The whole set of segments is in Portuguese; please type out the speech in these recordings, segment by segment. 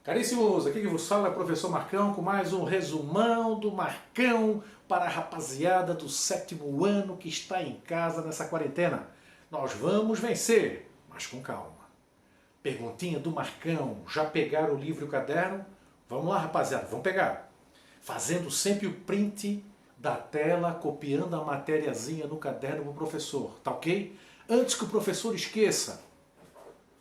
Caríssimos, aqui que vos fala é o professor Marcão com mais um resumão do Marcão para a rapaziada do 7º ano que está em casa nessa quarentena. Nós vamos vencer, mas com calma. Perguntinha do Marcão, já pegaram o livro e o caderno? Vamos lá, rapaziada, vamos pegar. Fazendo sempre o print da tela, copiando a matériazinha no caderno para o professor, tá ok? Antes que o professor esqueça,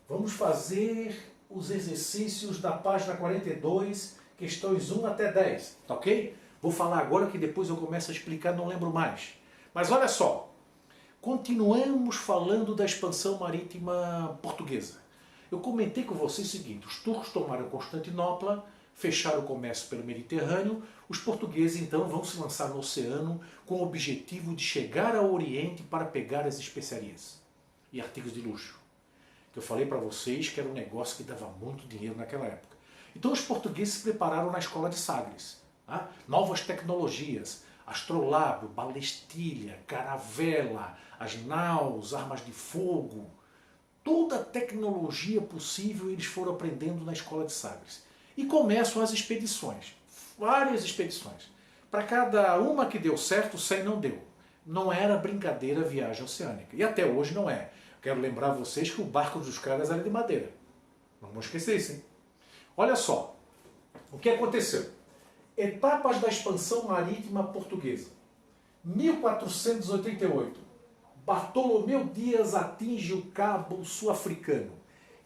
vamos fazer os exercícios da página 42, questões 1 até 10, tá ok? Vou falar agora que depois eu começo a explicar, não lembro mais. Mas olha só, continuamos falando da expansão marítima portuguesa. Eu comentei com vocês o seguinte, os turcos tomaram Constantinopla, fecharam o comércio pelo Mediterrâneo, os portugueses então vão se lançar no oceano com o objetivo de chegar ao Oriente para pegar as especiarias e artigos de luxo. Que eu falei para vocês que era um negócio que dava muito dinheiro naquela época. Então os portugueses se prepararam na escola de Sagres. Tá? Novas tecnologias, astrolábio, balestilha, caravela, as naus, armas de fogo, toda a tecnologia possível eles foram aprendendo na escola de Sagres. E começam as expedições, várias expedições. Para cada uma que deu certo, 100 não deu. Não era brincadeira a viagem oceânica. E até hoje não é. Quero lembrar vocês que o barco dos caras era de madeira. Não vamos esquecer isso, hein? Olha só, o que aconteceu? Etapas da expansão marítima portuguesa. 1488. Bartolomeu Dias atinge o cabo sul-africano.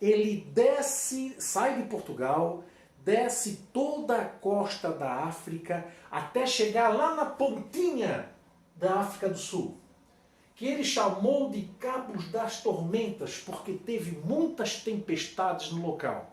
Ele desce, sai de Portugal, desce toda a costa da África, até chegar lá na pontinha da África do Sul, que ele chamou de Cabos das Tormentas, porque teve muitas tempestades no local.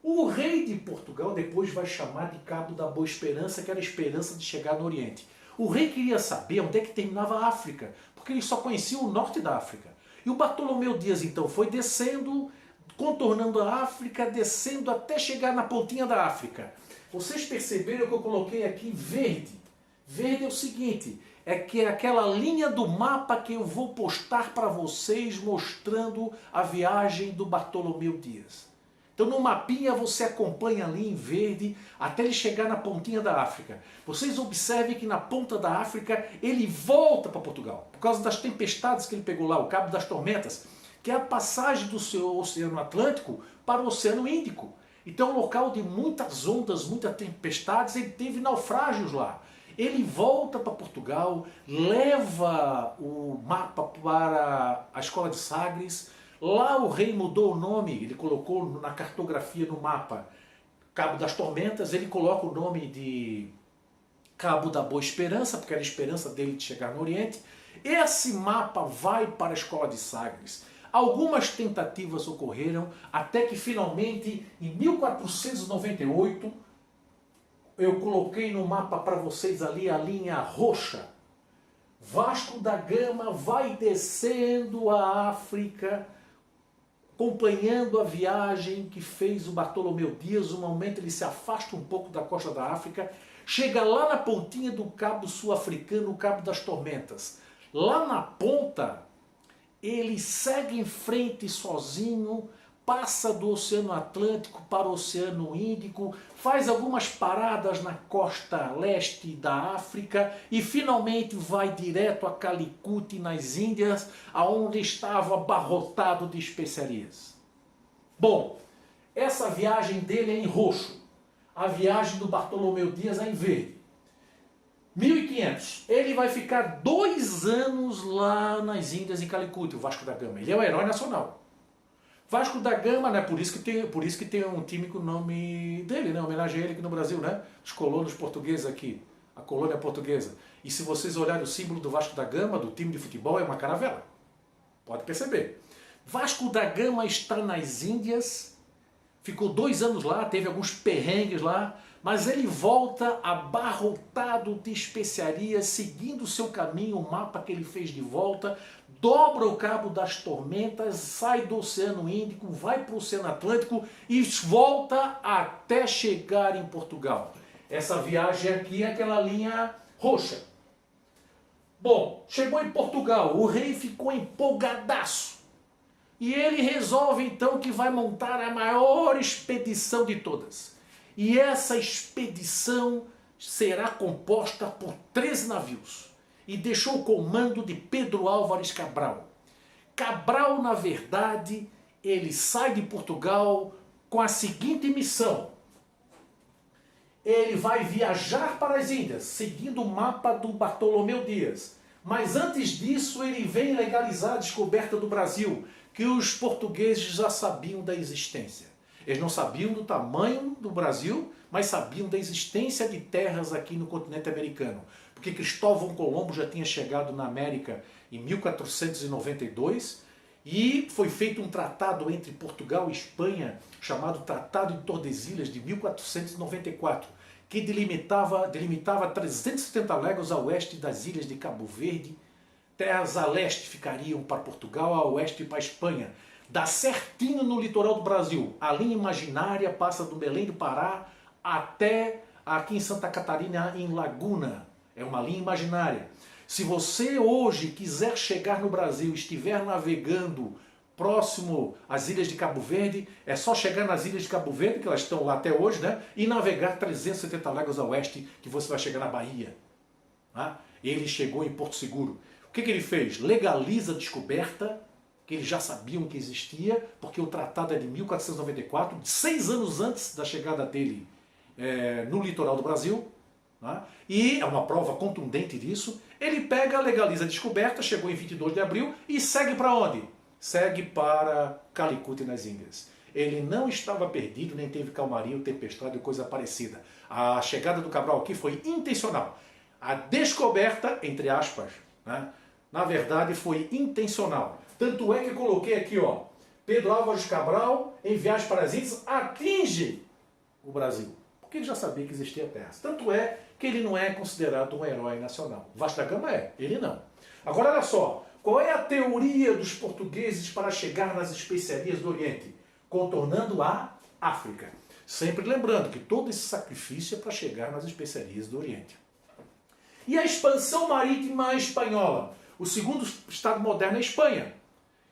O rei de Portugal depois vai chamar de Cabo da Boa Esperança, que era a esperança de chegar no Oriente. O rei queria saber onde é que terminava a África, porque ele só conhecia o norte da África. E o Bartolomeu Dias então foi descendo, contornando a África, descendo até chegar na pontinha da África. Vocês perceberam que eu coloquei aqui verde? Verde é o seguinte, é que é aquela linha do mapa que eu vou postar para vocês mostrando a viagem do Bartolomeu Dias. Então no mapinha você acompanha ali em verde até ele chegar na pontinha da África. Vocês observem que na ponta da África ele volta para Portugal, por causa das tempestades que ele pegou lá, o Cabo das Tormentas, que é a passagem do seu Oceano Atlântico para o Oceano Índico. Então é um local de muitas ondas, muitas tempestades, ele teve naufrágios lá. Ele volta para Portugal, leva o mapa para a escola de Sagres. Lá o rei mudou o nome, ele colocou na cartografia no mapa Cabo das Tormentas, ele coloca o nome de Cabo da Boa Esperança, porque era a esperança dele de chegar no Oriente. Esse mapa vai para a escola de Sagres. Algumas tentativas ocorreram, até que finalmente, em 1498, eu coloquei no mapa para vocês ali a linha roxa. Vasco da Gama vai descendo a África, acompanhando a viagem que fez o Bartolomeu Dias. No momento ele se afasta um pouco da costa da África, chega lá na pontinha do Cabo Sul-Africano, o Cabo das Tormentas. Lá na ponta, ele segue em frente sozinho, passa do Oceano Atlântico para o Oceano Índico, faz algumas paradas na costa leste da África e finalmente vai direto a Calicut, nas Índias, aonde estava abarrotado de especiarias. Bom, essa viagem dele é em roxo, a viagem do Bartolomeu Dias é em verde. 1500, ele vai ficar 2 anos lá nas Índias, em Calicut, o Vasco da Gama. Ele é o herói nacional. Vasco da Gama, né? Por isso que tem um time com o nome dele, né? Homenagem a ele aqui no Brasil, né? Os colonos portugueses aqui, a colônia portuguesa. E se vocês olharem o símbolo do Vasco da Gama, do time de futebol, é uma caravela. Pode perceber. Vasco da Gama está nas Índias, ficou 2 anos lá, teve alguns perrengues lá, mas ele volta abarrotado de especiarias, seguindo o seu caminho, o mapa que ele fez de volta, dobra o Cabo das Tormentas, sai do Oceano Índico, vai para o Oceano Atlântico e volta até chegar em Portugal. Essa viagem aqui é aquela linha roxa. Bom, chegou em Portugal, o rei ficou empolgadaço. E ele resolve então que vai montar a maior expedição de todas. E essa expedição será composta por 13 navios. E deixou o comando de Pedro Álvares Cabral. Cabral, na verdade, ele sai de Portugal com a seguinte missão. Ele vai viajar para as Índias, seguindo o mapa do Bartolomeu Dias. Mas antes disso, ele vem legalizar a descoberta do Brasil, que os portugueses já sabiam da existência. Eles não sabiam do tamanho do Brasil, mas sabiam da existência de terras aqui no continente americano. Porque Cristóvão Colombo já tinha chegado na América em 1492 e foi feito um tratado entre Portugal e Espanha, chamado Tratado de Tordesilhas, de 1494, que delimitava 370 léguas a oeste das ilhas de Cabo Verde. Terras a leste ficariam para Portugal, a oeste para a Espanha. Dá certinho no litoral do Brasil. A linha imaginária passa do Belém do Pará até aqui em Santa Catarina, em Laguna. É uma linha imaginária. Se você hoje quiser chegar no Brasil, estiver navegando próximo às ilhas de Cabo Verde, é só chegar nas ilhas de Cabo Verde, que elas estão lá até hoje, né? E navegar 370 léguas a oeste, que você vai chegar na Bahia. Tá? Ele chegou em Porto Seguro. O que ele fez? Legaliza a descoberta, que eles já sabiam que existia, porque o tratado é de 1494, 6 anos antes da chegada dele no litoral do Brasil. Tá? E é uma prova contundente disso. Ele pega, legaliza a descoberta, chegou em 22 de abril e segue para onde? Segue para Calicut, nas Índias. Ele não estava perdido, nem teve calmaria ou tempestade ou coisa parecida. A chegada do Cabral aqui foi intencional. A descoberta, entre aspas, né, na verdade foi intencional. Tanto é que eu coloquei aqui, ó, Pedro Álvares Cabral, em viagem para as Índias, atinge o Brasil. Porque ele já sabia que existia terra. Tanto é que ele não é considerado um herói nacional. Vasco da Gama é, ele não. Agora olha só, qual é a teoria dos portugueses para chegar nas especiarias do Oriente? Contornando a África. Sempre lembrando que todo esse sacrifício é para chegar nas especiarias do Oriente. E a expansão marítima espanhola? O segundo estado moderno é a Espanha.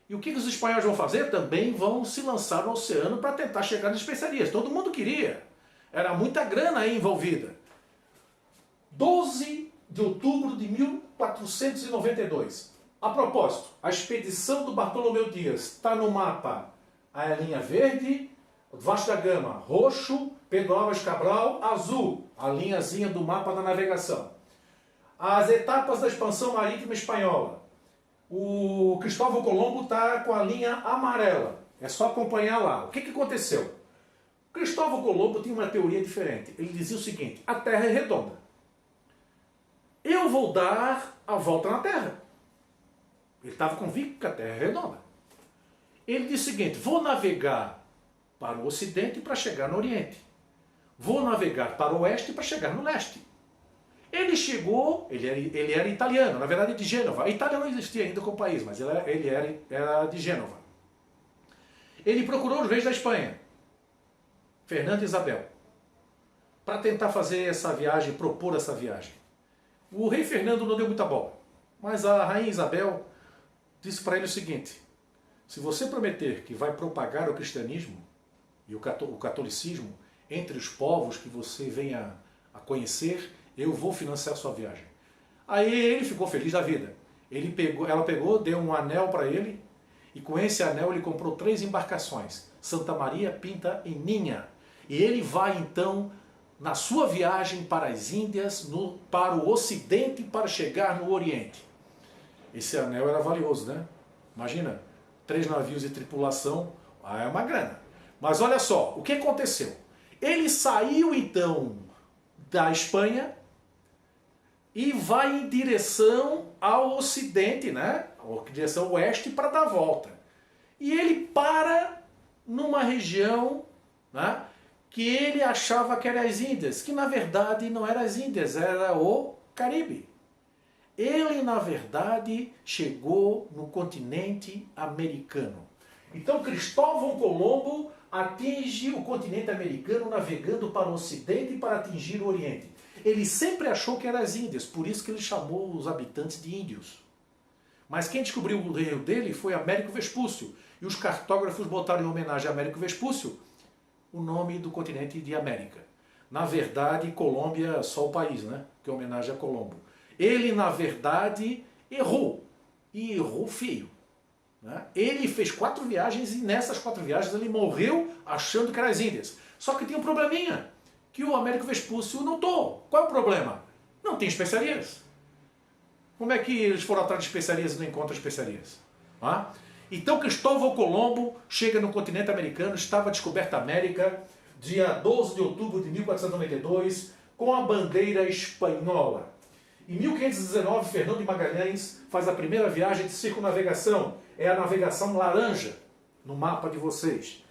E o que os espanhóis vão fazer? Também vão se lançar no oceano para tentar chegar nas especiarias. Todo mundo queria. Era muita grana aí envolvida. 12 de outubro de 1492. A propósito, a expedição do Bartolomeu Dias está no mapa a linha verde, Vasco da Gama roxo, Pedro Álvares Cabral azul, a linhazinha do mapa da navegação. As etapas da expansão marítima espanhola. O Cristóvão Colombo está com a linha amarela. É só acompanhar lá. O que aconteceu? Cristóvão Colombo tinha uma teoria diferente. Ele dizia o seguinte: a Terra é redonda. Eu vou dar a volta na Terra. Ele estava convicto que a Terra é redonda. Ele disse o seguinte: vou navegar para o Ocidente para chegar no Oriente. Vou navegar para o Oeste para chegar no Leste. Ele chegou, ele era italiano, na verdade de Gênova. A Itália não existia ainda como país, mas ele era de Gênova. Ele procurou os reis da Espanha, Fernando e Isabel, para tentar fazer essa viagem, propor essa viagem. O rei Fernando não deu muita bola, mas a rainha Isabel disse para ele o seguinte: se você prometer que vai propagar o cristianismo e o catolicismo entre os povos que você venha a conhecer, eu vou financiar a sua viagem. Aí ele ficou feliz da vida. Ela pegou, deu um anel para ele, e com esse anel ele comprou 3 embarcações, Santa Maria, Pinta e Ninha. E ele vai então na sua viagem para as Índias, para o Ocidente, para chegar no Oriente. Esse anel era valioso, né? Imagina, 3 navios e tripulação, é uma grana. Mas olha só, o que aconteceu? Ele saiu então da Espanha e vai em direção ao Ocidente, né? Em direção ao Oeste, para dar a volta. E ele para numa região, né, que ele achava que era as Índias, que na verdade não era as Índias, era o Caribe. Ele, na verdade, chegou no continente americano. Então Cristóvão Colombo atinge o continente americano navegando para o Ocidente e para atingir o Oriente. Ele sempre achou que eram as Índias, por isso que ele chamou os habitantes de índios. Mas quem descobriu o erro dele foi Américo Vespúcio. E os cartógrafos botaram em homenagem a Américo Vespúcio o nome do continente de América. Na verdade, Colômbia é só o país, né? Que é homenagem a Colombo. Ele, na verdade, errou. E errou feio. Né? Ele fez 4 viagens e nessas 4 viagens ele morreu achando que eram as Índias. Só que tem um probleminha, que o Américo Vespúcio notou. Qual é o problema? Não tem especiarias. Como é que eles foram atrás de especiarias e não encontram especiarias? Ah? Então Cristóvão Colombo chega no continente americano, estava descoberta a América, dia 12 de outubro de 1492, com a bandeira espanhola. Em 1519, Fernão de Magalhães faz a primeira viagem de circunnavegação. É a navegação laranja, no mapa de vocês.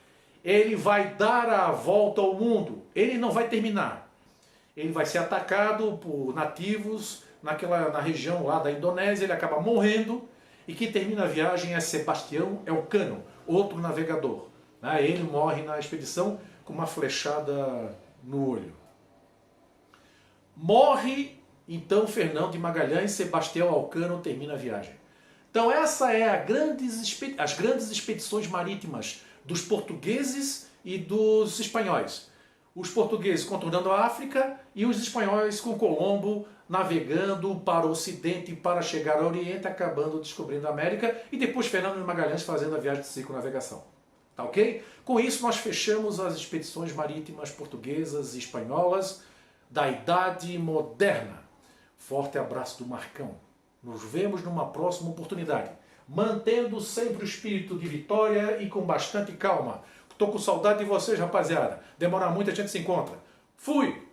Ele vai dar a volta ao mundo. Ele não vai terminar. Ele vai ser atacado por nativos na região lá da Indonésia. Ele acaba morrendo. E quem termina a viagem é Sebastião Elcano, outro navegador. Ele morre na expedição com uma flechada no olho. Morre, então, Fernão de Magalhães, Sebastião Elcano termina a viagem. Então essa é as grandes expedições marítimas dos portugueses e dos espanhóis. Os portugueses contornando a África e os espanhóis com Colombo navegando para o Ocidente para chegar ao Oriente, acabando descobrindo a América, e depois Fernando de Magalhães fazendo a viagem de circunnavegação. Tá ok? Com isso nós fechamos as expedições marítimas portuguesas e espanholas da Idade Moderna. Forte abraço do Marcão. Nos vemos numa próxima oportunidade. Mantendo sempre o espírito de vitória e com bastante calma. Estou com saudade de vocês, rapaziada. Demora muito, a gente se encontra. Fui!